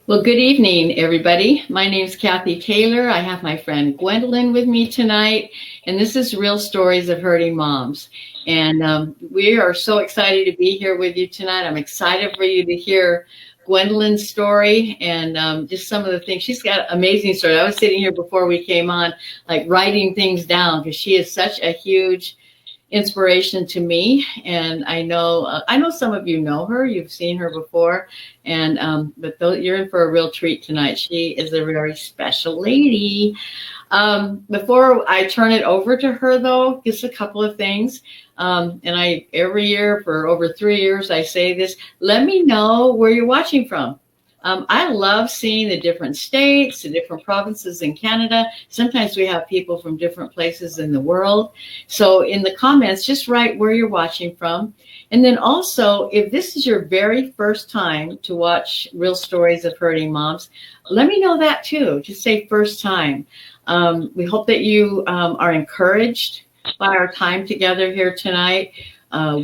Well, good evening, everybody. My name is Kathy Taylor. I have my friend Gwendolyn with me tonight, and this is Real Stories of Hurting Moms. And we are so excited to be here with you tonight. I'm excited for you to hear Gwendolyn's story and just some of the things. She's got amazing stories. I was sitting here before we came on, like writing things down because she is such a huge inspiration to me. And I know some of you know her, you've seen her before, and you're in for a real treat tonight. She is a very special lady. Before I turn it over to her, though, just a couple of things. And I every year for over 3 years I say this: let me know where you're watching from. I love seeing the different states, the different provinces in Canada. Sometimes we have people from different places in the world. So in the comments, just write where you're watching from. And then also, if this is your very first time to watch Real Stories of Hurting Moms, let me know that too. Just say first time. We hope that you are encouraged by our time together here tonight.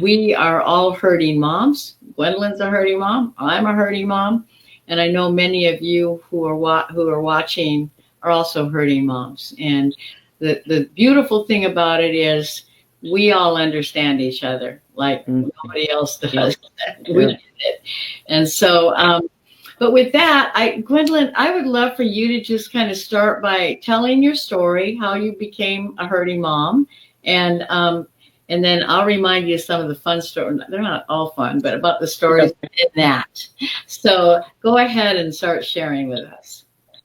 We are all hurting moms. Gwendolyn's a hurting mom. I'm a hurting mom. And I know many of you who are watching are also hurting moms. And the beautiful thing about it is we all understand each other like nobody else does. We did it. And so, but with that, Gwendolyn, I would love for you to just kind of start by telling your story, how you became a hurting mom, and then I'll remind you of some of the fun stories. They're not all fun, but about the stories in that. So go ahead and start sharing with us.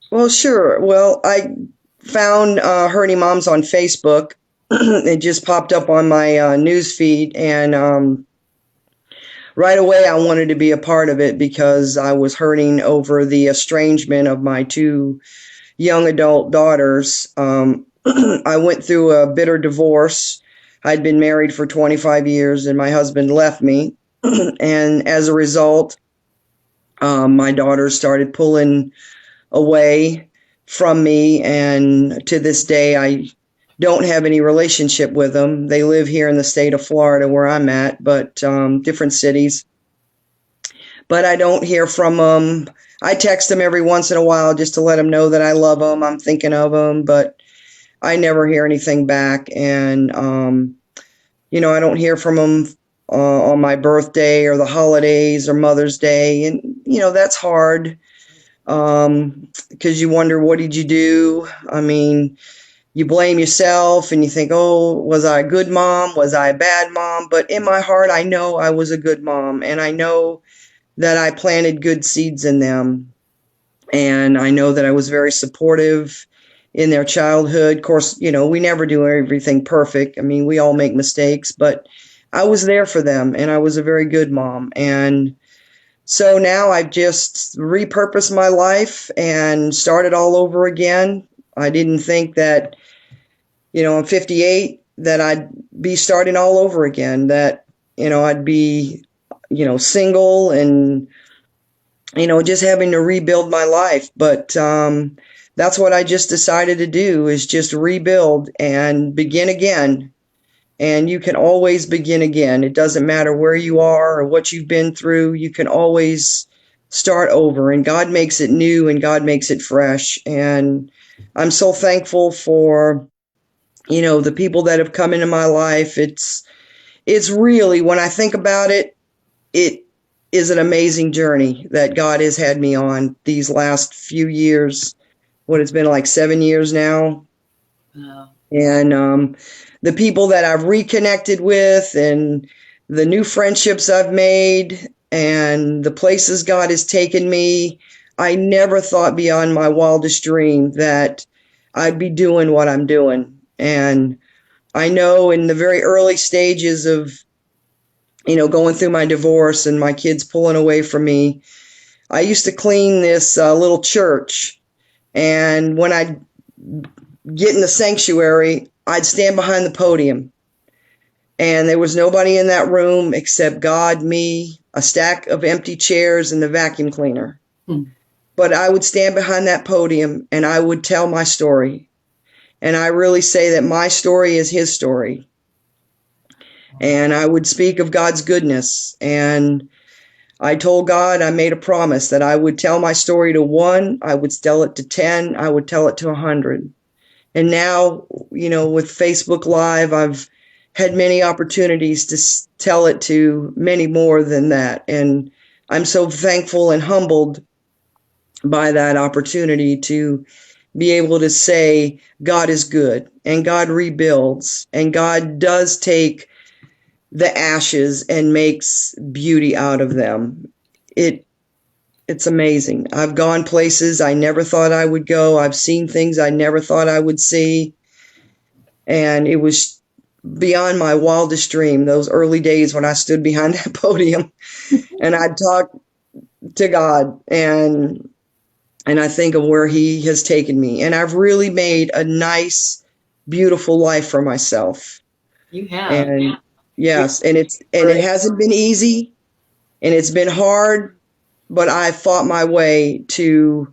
Well, sure. Well, I found Hurting Moms on Facebook. It just popped up on my news feed, and right away I wanted to be a part of it because I was hurting over the estrangement of my two young adult daughters. I went through a bitter divorce. I'd been married for 25 years and my husband left me. And as a result, my daughters started pulling away from me. And to this day, I don't have any relationship with them. They live here in the state of Florida where I'm at, but different cities. But I don't hear from them. I text them every once in a while just to let them know that I love them. I'm thinking of them, but I never hear anything back. And, I don't hear from them on my birthday or the holidays or Mother's Day. And, that's hard because you wonder, what did you do? I mean, you blame yourself and you think, oh, was I a good mom? Was I a bad mom? But in my heart, I know I was a good mom. And I know that I planted good seeds in them. And I know that I was very supportive in their childhood. Of course, we never do everything perfect. I mean, we all make mistakes, but I was there for them and I was a very good mom. And so now I've just repurposed my life and started all over again. I didn't think that, I'm 58, that I'd be starting all over again, that, I'd be, single and, just having to rebuild my life. But, that's what I just decided to do, is just rebuild and begin again. And you can always begin again. It doesn't matter where you are or what you've been through. You can always start over, and God makes it new and God makes it fresh. And I'm so thankful for, the people that have come into my life. It's really, when I think about it, it is an amazing journey that God has had me on these last few years. What, it's been like 7 years now. Wow. And the people that I've reconnected with and the new friendships I've made and the places God has taken me, I never thought beyond my wildest dream that I'd be doing what I'm doing. And I know in the very early stages of, going through my divorce and my kids pulling away from me, I used to clean this little church. And when I'd get in the sanctuary, I'd stand behind the podium. And there was nobody in that room except God, me, a stack of empty chairs, and the vacuum cleaner. But I would stand behind that podium and I would tell my story. And I really say that my story is his story. And I would speak of God's goodness. And I told God, I made a promise that I would tell my story to 1, I would tell it to 10, I would tell it to 100. And now, with Facebook Live, I've had many opportunities to tell it to many more than that. And I'm so thankful and humbled by that opportunity to be able to say God is good and God rebuilds and God does take the ashes and makes beauty out of them. It's amazing. I've gone places I never thought I would go. I've seen things I never thought I would see. And it was beyond my wildest dream, those early days when I stood behind that podium and I'd talk to God and I think of where he has taken me. And I've really made a nice, beautiful life for myself. You have. And yes, and it hasn't been easy and it's been hard, but I fought my way to,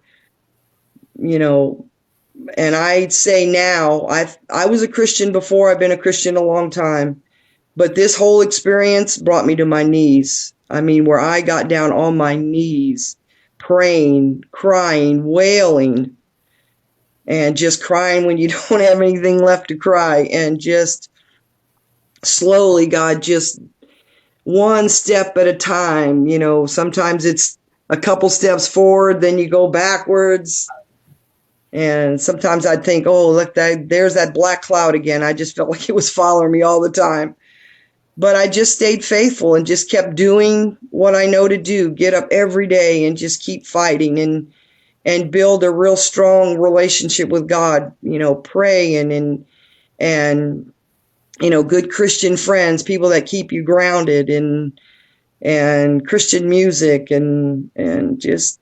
and I'd say now, I was a Christian before. I've been a Christian a long time, but this whole experience brought me to my knees. I mean, where I got down on my knees, praying, crying, wailing, and just crying when you don't have anything left to cry. And just slowly, God, just one step at a time. Sometimes it's a couple steps forward, then you go backwards. And sometimes I'd think, oh, look, there's that black cloud again. I just felt like it was following me all the time. But I just stayed faithful and just kept doing what I know to do, get up every day and just keep fighting and build a real strong relationship with God, praying and good Christian friends, people that keep you grounded and Christian music and just,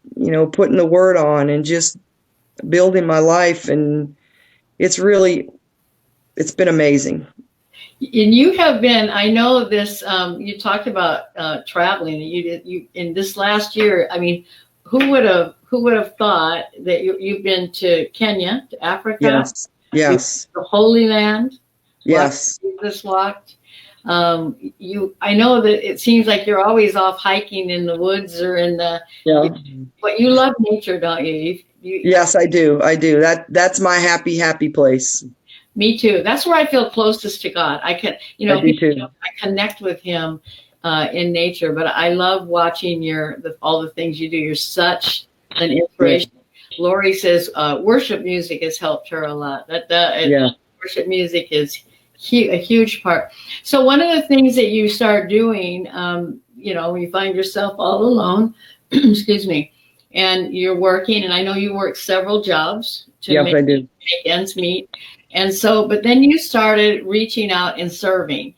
putting the word on and just building my life. And it's been amazing. And you have been, I know this, you talked about traveling. You in this last year, I mean, who would have thought that you've been to Kenya, to Africa? Yes. The Holy Land? Yes. Jesus walked. I know that it seems like you're always off hiking in the woods or in the, but you love nature, don't you? Yes, I do. That's my happy place. Me too. That's where I feel closest to God. I can, I connect with him in nature, but I love watching all the things you do. You're such an inspiration. Yeah. Laurie says worship music has helped her a lot. Worship music is a huge part. So one of the things that you start doing, when you find yourself all alone, excuse me, and you're working, and I know you work several jobs to make ends meet. And so, but then you started reaching out and serving.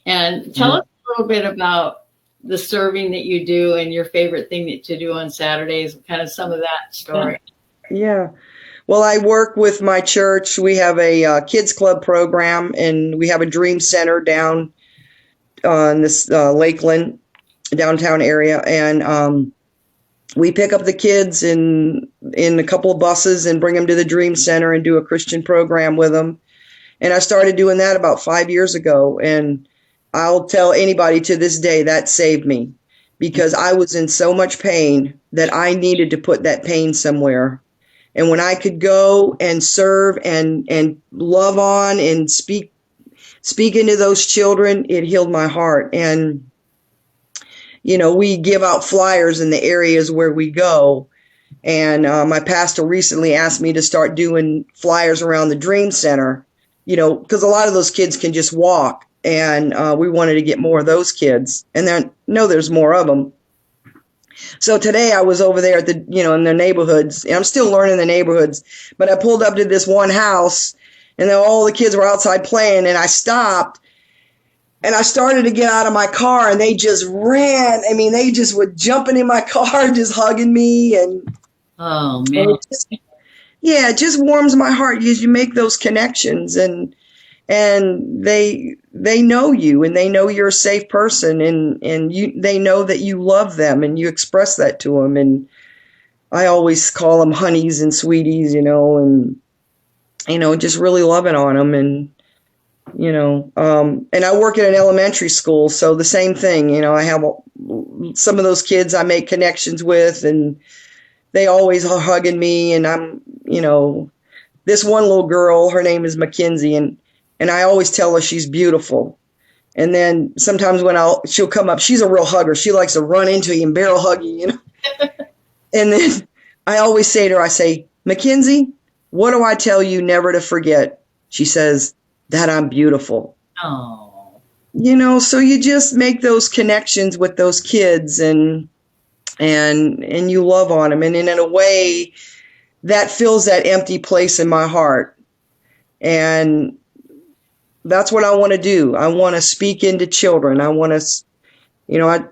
And tell us a little bit about the serving that you do and your favorite thing to do on Saturdays, kind of some of that story. Yeah. Well, I work with my church. We have a kids club program, and we have a dream center down in this Lakeland downtown area. And we pick up the kids in a couple of buses and bring them to the Dream Center and do a Christian program with them. And I started doing that about 5 years ago. And I'll tell anybody to this day that saved me, because I was in so much pain that I needed to put that pain somewhere. And when I could go and serve and love on and speak into those children, it healed my heart. And we give out flyers in the areas where we go. And my pastor recently asked me to start doing flyers around the Dream Center, because a lot of those kids can just walk. And we wanted to get more of those kids. And there's more of them. So today I was over there at in the neighborhoods. And I'm still learning the neighborhoods. But I pulled up to this one house, and then all the kids were outside playing. And I stopped. And I started to get out of my car, and they just ran. I mean, they just were jumping in my car, just hugging me. And oh, man. It just warms my heart, because you make those connections, and they know you, and they know you're a safe person, and they know that you love them, and you express that to them. And I always call them honeys and sweeties, and just really loving on them. And and I work at an elementary school, so the same thing. I have some of those kids I make connections with, and they always are hugging me. And I'm, this one little girl, her name is Mackenzie, and I always tell her she's beautiful. And then sometimes when she'll come up, she's a real hugger. She likes to run into you and barrel hug you, And then I always say to her, I say, Mackenzie, what do I tell you never to forget? She says, that I'm beautiful. Oh. So you just make those connections with those kids and you love on them. And in a way that fills that empty place in my heart. And that's what I want to do. I want to speak into children. I want to, I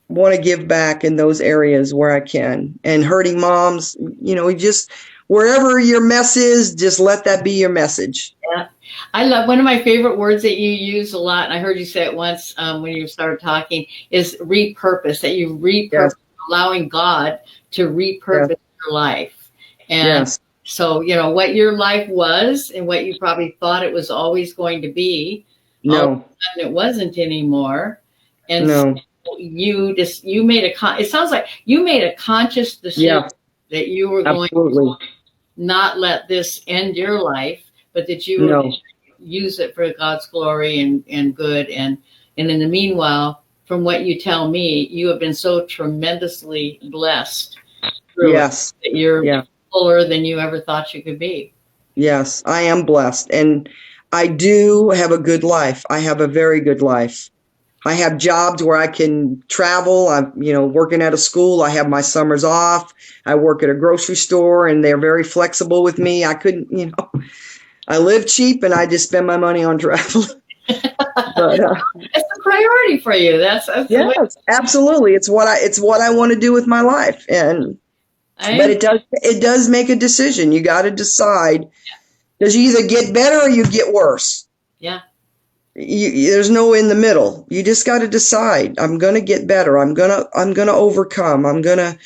want to give back in those areas where I can. And hurting moms, just wherever your mess is, just let that be your message. Yeah. I love one of my favorite words that you use a lot, and I heard you say it once when you started talking, is repurpose, that you repurpose, yes. Allowing God to repurpose your life. And so, what your life was and what you probably thought it was always going to be, no, it wasn't anymore. And no. So you made it sounds like you made a conscious decision that you were going to not let this end your life, but that you would use it for God's glory and good. And in the meanwhile, from what you tell me, you have been so tremendously blessed. Yes. That you're fuller than you ever thought you could be. Yes, I am blessed. And I do have a good life. I have a very good life. I have jobs where I can travel. I'm, working at a school. I have my summers off. I work at a grocery store, and they're very flexible with me. I couldn't, I live cheap, and I just spend my money on travel. But, it's a priority for you. That's yes, absolutely. It's what I want to do with my life, but it does make a decision. You got to decide. Does you either get better or you get worse? Yeah. There's no in the middle. You just got to decide. I'm going to get better. I'm going to overcome. I'm going to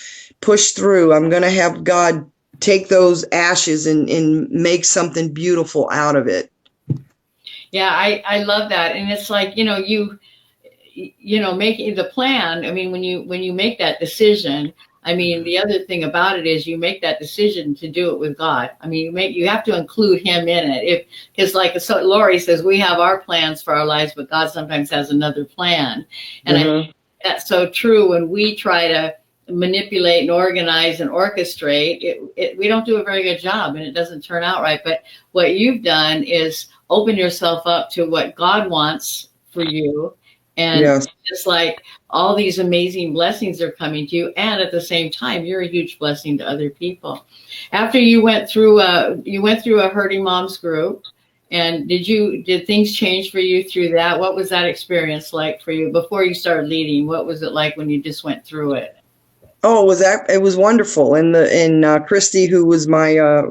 push through. I'm going to have God take those ashes and make something beautiful out of it. Yeah, I love that. And it's like, making the plan. I mean, when you make that decision, I mean, the other thing about it is you make that decision to do it with God. I mean, you have to include him in it. Because Laurie says, we have our plans for our lives, but God sometimes has another plan. And I think that's so true. When we try to manipulate and organize and orchestrate, we don't do a very good job, and it doesn't turn out right. But what you've done is open yourself up to what God wants for you. And just like all these amazing blessings are coming to you, and at the same time, you're a huge blessing to other people. After you went through a Hurting Moms group, and did things change for you through that? What was that experience like for you before you started leading? What was it like when you just went through it? Oh, it was wonderful. And Christy, who was my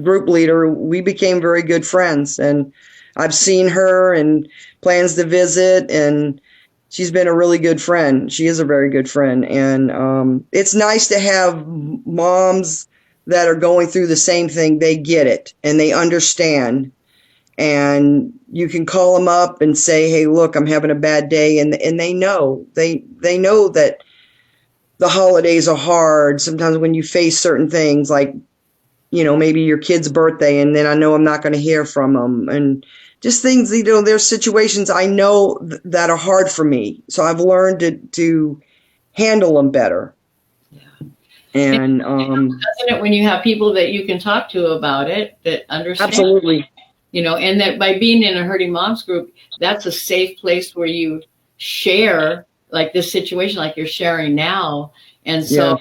group leader, we became very good friends, and I've seen her and plans to visit, and she's been a really good friend. She is a very good friend. And it's nice to have moms that are going through the same thing. They get it and they understand. And you can call them up and say, hey, look, I'm having a bad day. And they know. They know that the holidays are hard. Sometimes when you face certain things like, maybe your kid's birthday, and then I know I'm not going to hear from them. And just things, there's situations I know that are hard for me. So I've learned to handle them better. Yeah. And doesn't it, when you have people that you can talk to about it, that understand? Absolutely. And that by being in a Hurting Moms group, that's a safe place where you share like this situation, like you're sharing now. And so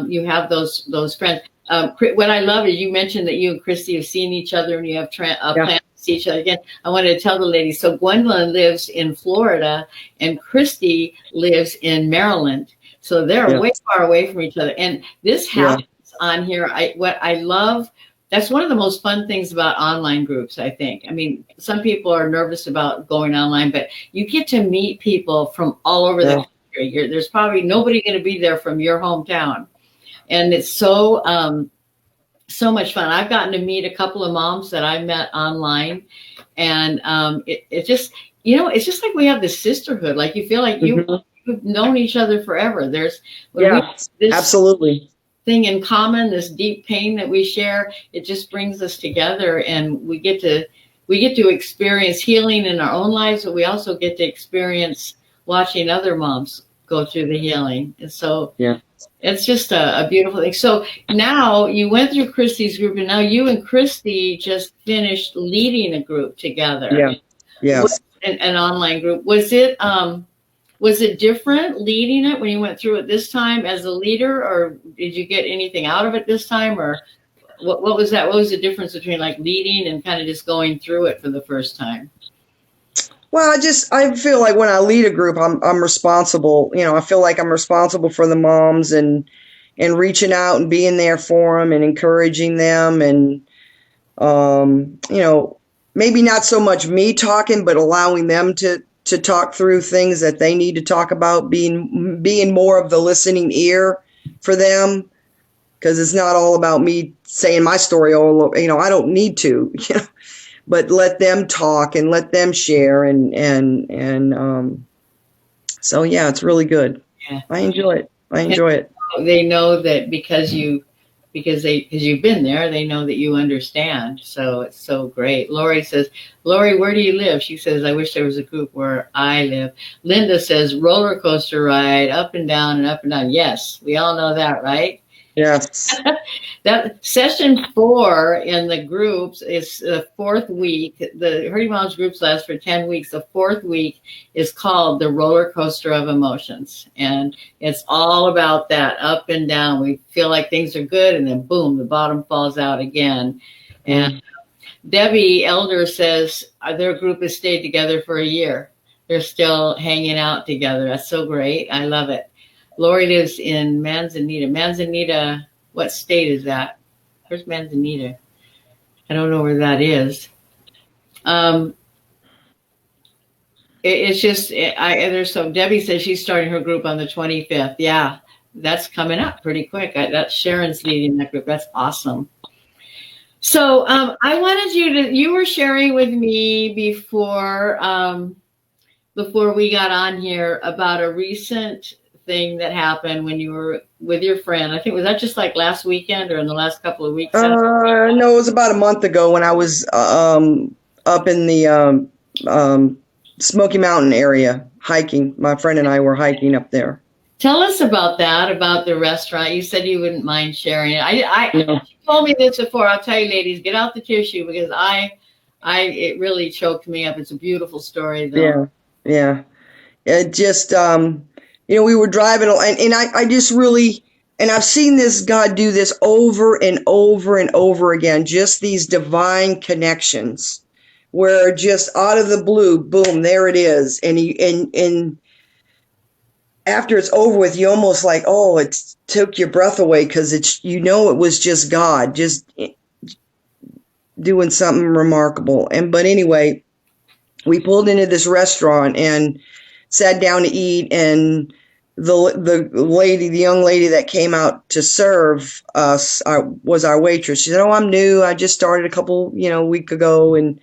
you have those friends. What I love is you mentioned that you and Christy have seen each other and you have plans to see each other again. I wanted to tell the ladies, so Gwendolyn lives in Florida and Christy lives in Maryland. So they're way far away from each other. And this happens on here. What I love, that's one of the most fun things about online groups, I think. I mean, some people are nervous about going online, but you get to meet people from all over the country. There's probably nobody going to be there from your hometown. And it's so much fun. I've gotten to meet a couple of moms that I met online, and it just, it's just like we have this sisterhood. Like you feel like you we've known each other forever. When we Yeah, have this absolutely. thing in common, this deep pain that we share, it just brings us together, and we get to experience healing in our own lives, but we also get to experience watching other moms go through the healing. And so Yeah. it's just a beautiful thing. So now you went through Christy's group, and now you and Christy just finished leading a group together. Yeah. Yes. An online group. Was it different leading it when you went through it this time as a leader, or did you get anything out of it this time, or what was that? What was the difference between like leading and kind of just going through it for the first time? Well, I feel like when I lead a group, I'm responsible. I feel like I'm responsible for the moms and reaching out and being there for them and encouraging them, and maybe not so much me talking, but allowing them to talk through things that they need to talk about, being more of the listening ear for them, because it's not all about me saying my story. I don't need to, but let them talk and let them share, and so yeah, it's really good. Yeah. I enjoy it. They know that because you've been there, they know that you understand. So it's so great. Laurie says, Laurie, where do you live? She says, I wish there was a group where I live. Linda says, roller coaster ride, up and down and up and down. Yes, we all know that, right? Yes. That session 4 in the groups is the 4th week. The Hurting Moms groups last for 10 weeks. The 4th week is called the roller coaster of emotions. And it's all about that up and down. We feel like things are good, and then boom, the bottom falls out again. And Debbie Elder says their group has stayed together for a year. They're still hanging out together. That's so great. I love it. Laurie lives in Manzanita. Manzanita, what state is that? Where's Manzanita? I don't know where that is. It's just, so Debbie says she's starting her group on the 25th. Yeah, that's coming up pretty quick. That's Sharon's leading that group. That's awesome. So I wanted you were sharing with me before we got on here about a recent thing that happened when you were with your friend. I think, was that just like last weekend or in the last couple of weeks? No, it was about a month ago when I was up in the Smoky Mountain area hiking. My friend and I were hiking up there. Tell us about that, about the restaurant. You said you wouldn't mind sharing it. No. You told me this before. I'll tell you, ladies, get out the tissue, because it really choked me up. It's a beautiful story, though. Yeah. It just, we were driving, and I just really, and I've seen this, God do this over and over and over again, just these divine connections where just out of the blue, boom, there it is. And after it's over with, you almost like, oh, it took your breath away, because it was just God just doing something remarkable. But anyway, we pulled into this restaurant and sat down to eat, and the young lady that came out to serve us was our waitress. She said, "Oh, I'm new. I just started a couple, week ago." And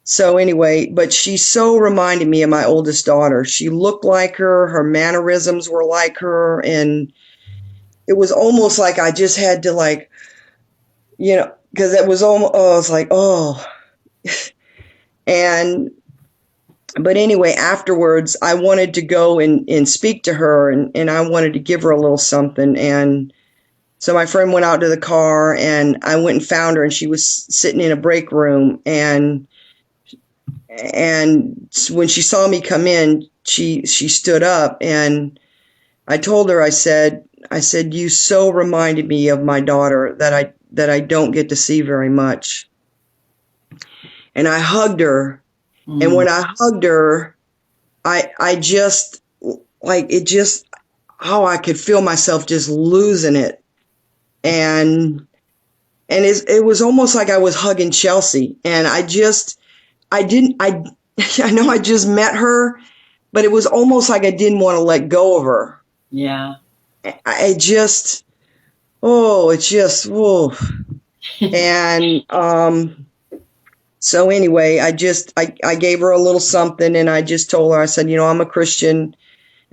so anyway, but she so reminded me of my oldest daughter. She looked like her. Her mannerisms were like her. And it was almost like I just had to because it was almost, I was like, oh. But anyway, afterwards, I wanted to go and speak to her, and I wanted to give her a little something. And so my friend went out to the car, and I went and found her, and she was sitting in a break room. And when she saw me come in, she stood up, and I told her, I said, you so reminded me of my daughter that I don't get to see very much. And I hugged her. And when I hugged her, I just, how I could feel myself just losing it. And it was almost like I was hugging Chelsea. And I know I just met her, but it was almost like I didn't want to let go of her. Yeah. And so anyway, I gave her a little something, and I just told her, I said, I'm a Christian,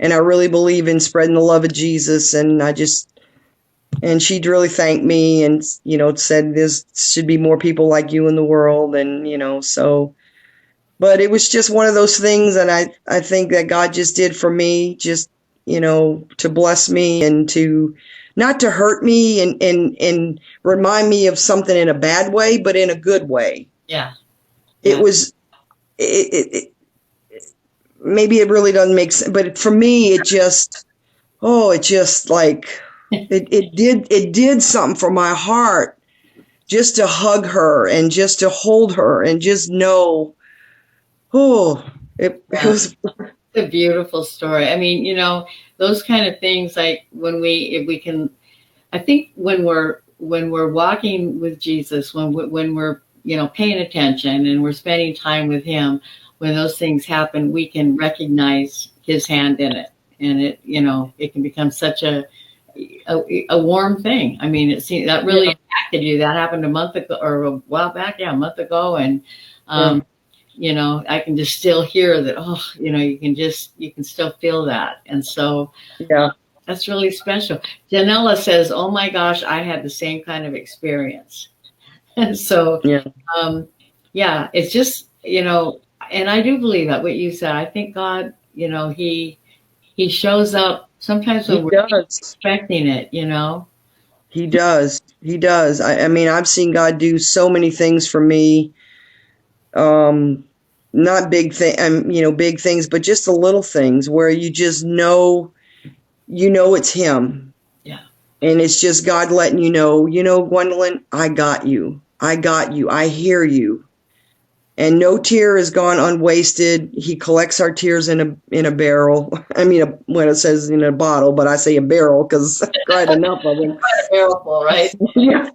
and I really believe in spreading the love of Jesus. And and she'd really thanked me and, said there should be more people like you in the world. And, but it was just one of those things. And I think that God just did for me, just, to bless me and to not to hurt me and remind me of something in a bad way, but in a good way. Yeah. It was, it maybe it really doesn't make sense, but for me, it just like, it did something for my heart just to hug her and just to hold her and just know, it was a beautiful story. I mean, those kind of things, like if we can, I think when we're walking with Jesus, when we're, paying attention and we're spending time with him, when those things happen, we can recognize his hand in it. And it can become such a warm thing. I mean, it seems that really impacted you. That happened a month ago or a while back. Yeah, a month ago. And, I can just still hear that. Oh, you can still feel that. And so, yeah, that's really special. Janella says, "Oh my gosh, I had the same kind of experience." And so, it's just, and I do believe that what you said. I think God, he shows up sometimes when we're expecting it, He does. He does. I mean, I've seen God do so many things for me. Not big big things, but just the little things where you just know, it's him. Yeah. And it's just God letting you know, Gwendolyn, I got you. I got you. I hear you. And no tear has gone unwasted. He collects our tears in a barrel. I mean, when it says in a bottle, but I say a barrel because I cried enough of them. A barrel full, right? Yeah.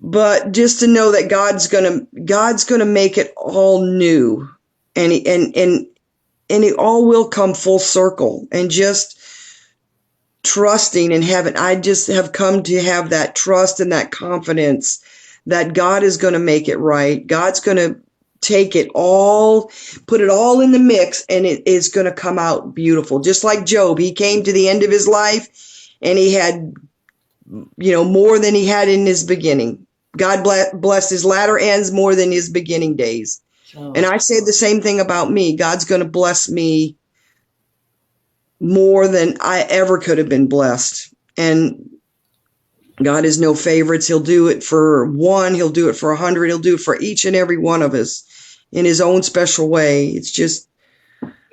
But just to know that God's gonna make it all new, and it all will come full circle. And just trusting and I just have come to have that trust and that confidence that God is going to make it right. God's going to take it all, put it all in the mix, and it is going to come out beautiful. Just like Job, he came to the end of his life and he had, more than he had in his beginning. God blessed his latter ends more than his beginning days. Oh. And I say the same thing about me. God's going to bless me more than I ever could have been blessed. And God is no favorites. He'll do it for one. He'll do it for 100. He'll do it for each and every one of us in his own special way. It's just,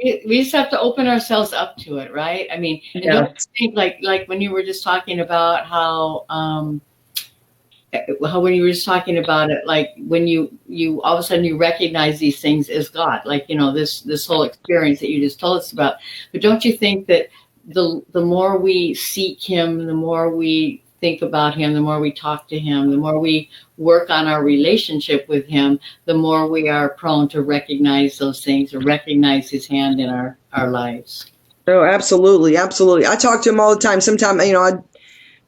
we just have to open ourselves up to it, right? I mean, and don't think like when you were just talking about how when you were just talking about it, like when you all of a sudden you recognize these things as God, like, this whole experience that you just told us about. But don't you think that the more we seek him, the more we think about him, the more we talk to him, the more we work on our relationship with him, the more we are prone to recognize those things or recognize his hand in our lives. Oh, absolutely. Absolutely. I talk to him all the time. Sometimes,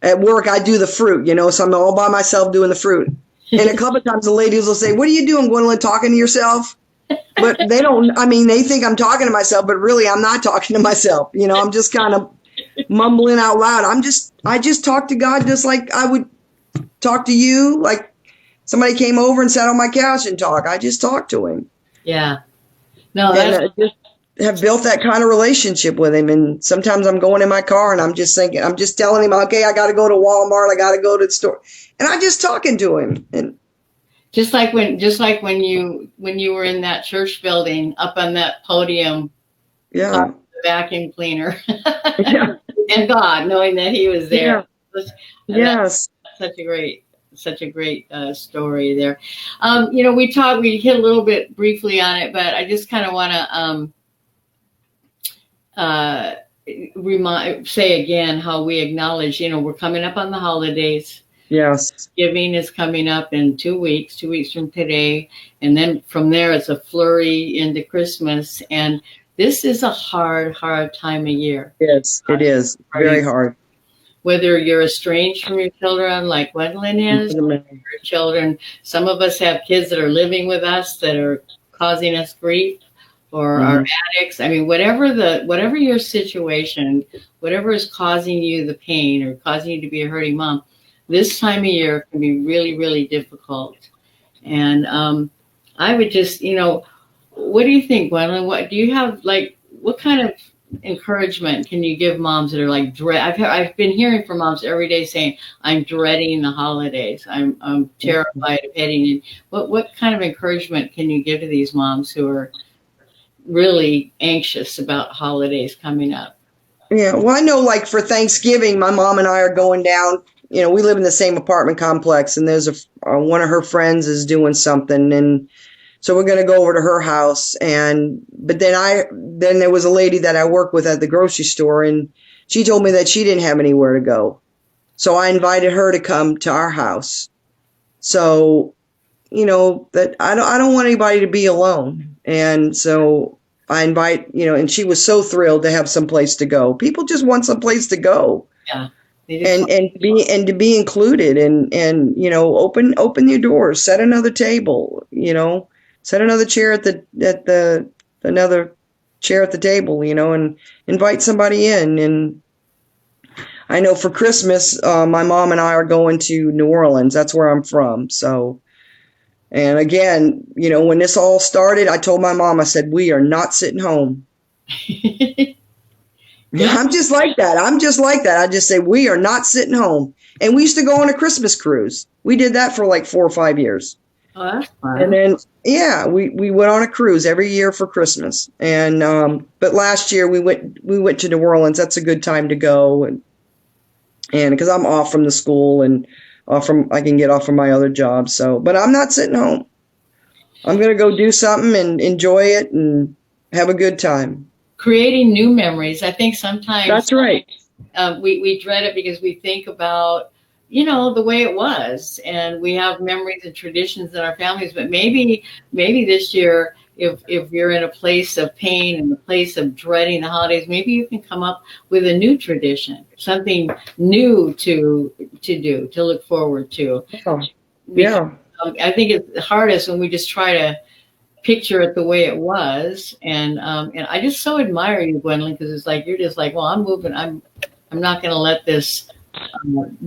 at work, I do the fruit, so I'm all by myself doing the fruit. And a couple of times the ladies will say, "What are you doing, Gwendolyn, talking to yourself?" But they don't, they think I'm talking to myself, but really I'm not talking to myself. I'm just kind of mumbling out loud. I just talk to God just like I would talk to you. Like somebody came over and sat on my couch and talk. I just talk to him. Yeah. No, that's have built that kind of relationship with him. And sometimes I'm going in my car and I'm just telling him, okay, I got to go to Walmart. I got to go to the store. And I'm just talking to him. And just like when you were in that church building up on that podium, the vacuum cleaner, and God, knowing that he was there. Yeah. Yes. That's such a great story there. We hit a little bit briefly on it, but I just kind of want to, say again how we acknowledge, we're coming up on the holidays. Yes. Thanksgiving is coming up in 2 weeks from today. And then from there, it's a flurry into Christmas. And this is a hard time of year. Yes, it is. Very hard. Whether you're estranged from your children like Gwendolyn is, your children, some of us have kids that are living with us that are causing us grief, or are addicts. I mean, whatever your situation, whatever is causing you the pain or causing you to be a hurting mom, this time of year can be really, really difficult. And I would just, what do you think, Gwendolyn? What do you have, like, what kind of encouragement can you give moms that are like I've been hearing from moms every day saying, I'm dreading the holidays. I'm terrified of heading in. What kind of encouragement can you give to these moms who are really anxious about holidays coming up? Yeah, well, I know, like, for Thanksgiving, my mom and I are going down. We live in the same apartment complex, and there's one of her friends is doing something, and so we're going to go over to her house. But then there was a lady that I work with at the grocery store, and she told me that she didn't have anywhere to go. So I invited her to come to our house. So, that I don't want anybody to be alone. And so I invite, and she was so thrilled to have some place to go. People just want some place to go. Yeah. And to be included, and open your doors, set another table, set another chair another chair at the table, and invite somebody in. And I know for Christmas, my mom and I are going to New Orleans. That's where I'm from. So, and again, when this all started, I told my mom, I said, we are not sitting home. I'm just like that. I just say, we are not sitting home. And we used to go on a Christmas cruise. We did that for like 4 or 5 years. Oh, that's fun. And then, we went on a cruise every year for Christmas. And, but last year we went to New Orleans. That's a good time to go. And because I'm off from the school and I can get off from my other job. So, but I'm not sitting home. I'm going to go do something and enjoy it and have a good time. Creating new memories. I think sometimes that's right. We dread it because we think about, the way it was, and we have memories and traditions in our families. But maybe this year, if you're in a place of pain and a place of dreading the holidays, maybe you can come up with a new tradition, something new to do, to look forward to. Yeah. I think it's hardest when we just try to picture it the way it was. And I just so admire you, Gwendolyn, because it's like, you're just like, well, I'm moving. I'm not going to let this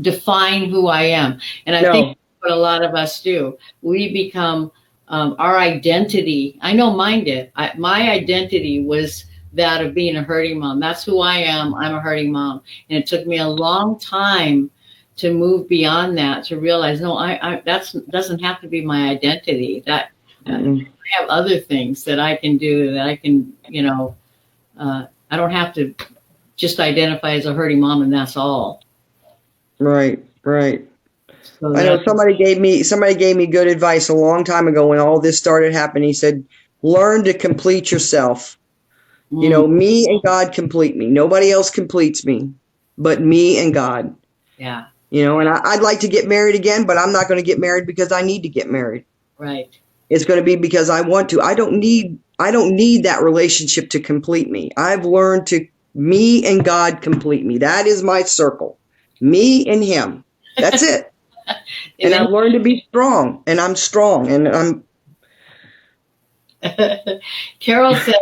define who I am. And I think what a lot of us do, we become our identity. I know mine did. My identity was that of being a hurting mom. That's who I am. I'm a hurting mom. And it took me a long time to move beyond that, to realize, no, that doesn't have to be my identity. That I have other things that I can do, that I can, I don't have to just identify as a hurting mom and that's all. Right. So I know somebody gave me good advice a long time ago when all this started happening. He said, learn to complete yourself. Me and God complete me. Nobody else completes me but me and God. Yeah. And I'd like to get married again, but I'm not going to get married because I need to get married. Right. It's going to be because I want to. I don't need that relationship to complete me. I've learned to me and God complete me. That is my circle. Me and him. That's it. And I've learned to be strong, and I'm strong, and I'm. Carol said,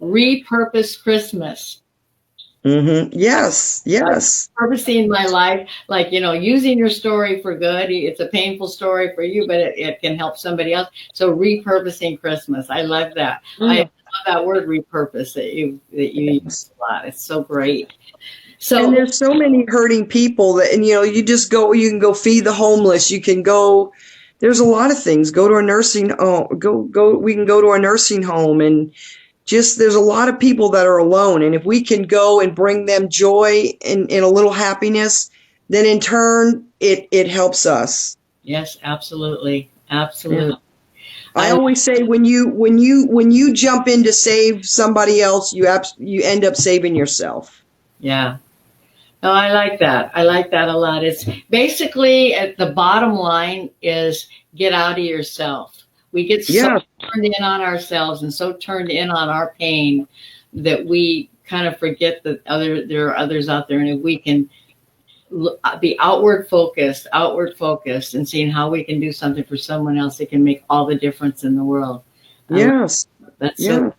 repurpose Christmas. Yes. Repurposing my life, like, using your story for good. It's a painful story for you, but it can help somebody else. So repurposing Christmas. I love that. I love that word repurpose that you use a lot. It's so great. So, and there's so many hurting people that, and you just go, you can go feed the homeless. You can go, there's a lot of things. Go to a nursing home, we can go to a nursing home, and just, there's a lot of people that are alone. And if we can go and bring them joy and a little happiness, then in turn, it helps us. Yes, absolutely. Absolutely. Yeah. I always say when you jump in to save somebody else, you end up saving yourself. Yeah. No, I like that. I like that a lot. It's basically, at the bottom line is, get out of yourself. We get so turned in on ourselves and so turned in on our pain that we kind of forget that there are others out there. And if we can be outward focused and seeing how we can do something for someone else, it can make all the difference in the world. Yes. That's so.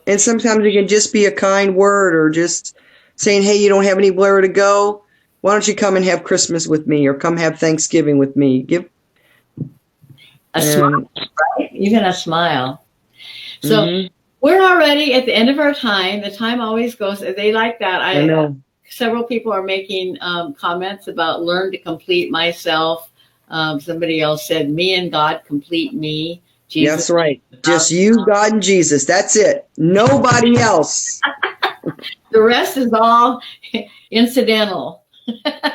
And sometimes it can just be a kind word or just saying, hey, you don't have anywhere to go. Why don't you come and have Christmas with me or come have Thanksgiving with me? A smile, right? Even a smile. So Mhm. we're already at the end of our time. The time always goes. They like that. I know. Several people are making comments about learn to complete myself. Somebody else said, me and God complete me. Jesus. That's right. Just you, God, and Jesus. That's it. Nobody else. The rest is all incidental.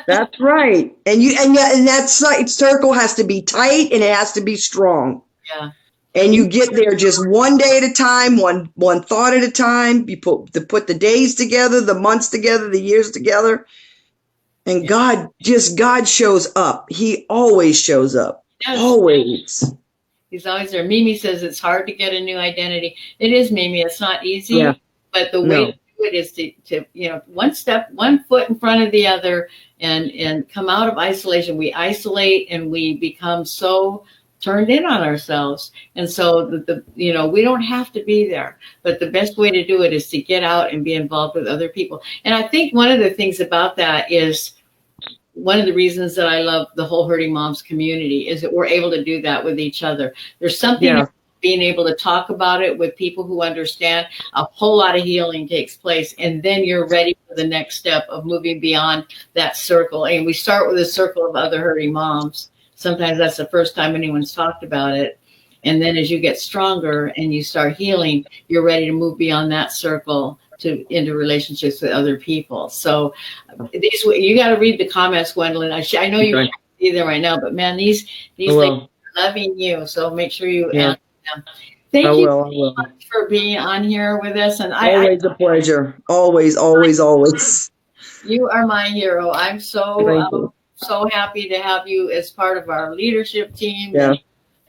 That's right. And that circle has to be tight and it has to be strong. Yeah. And you get there just one day at a time, one thought at a time. You put the days together, the months together, the years together. And God shows up. He always shows up. Yes. Always. He's always there. Mimi says it's hard to get a new identity. It is, Mimi. It's not easy. Yeah. But the way to do it is to one foot in front of the other and come out of isolation. We isolate and we become so turned in on ourselves. And so we don't have to be there. But the best way to do it is to get out and be involved with other people. And I think one of the things about that is one of the reasons that I love the whole Hurting Moms community is that we're able to do that with each other. There's something being able to talk about it with people who understand. A whole lot of healing takes place, and then you're ready for the next step of moving beyond that circle. And we start with a circle of other hurting moms. Sometimes that's the first time anyone's talked about it. And then as you get stronger and you start healing, you're ready to move beyond that circle into relationships with other people. So you got to read the comments, Gwendolyn. I know you can't see them right now, but man, these ladies are loving you. So make sure you answer them. Thank you so much for being on here with us. And always a pleasure. Always, always, always. You are my hero. I'm so happy to have you as part of our leadership team. Yeah.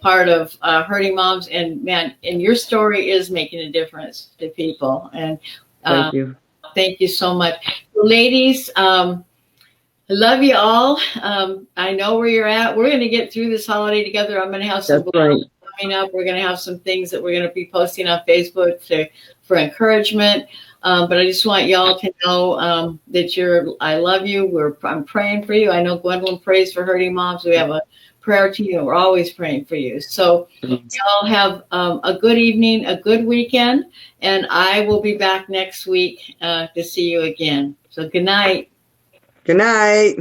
Part of Hurting Moms, and man, and your story is making a difference to people. And thank you so much, ladies. I love you all. I know where you're at. We're going to get through this holiday together. I'm going to have some coming up. We're going to have some things that we're going to be posting on Facebook for encouragement. But I just want y'all to know that I love you. I'm praying for you. I know Gwendolyn prays for Hurting Moms. We have a prayer team, and we're always praying for you. So y'all have a good evening, a good weekend, and I will be back next week to see you again. So good night. Good night.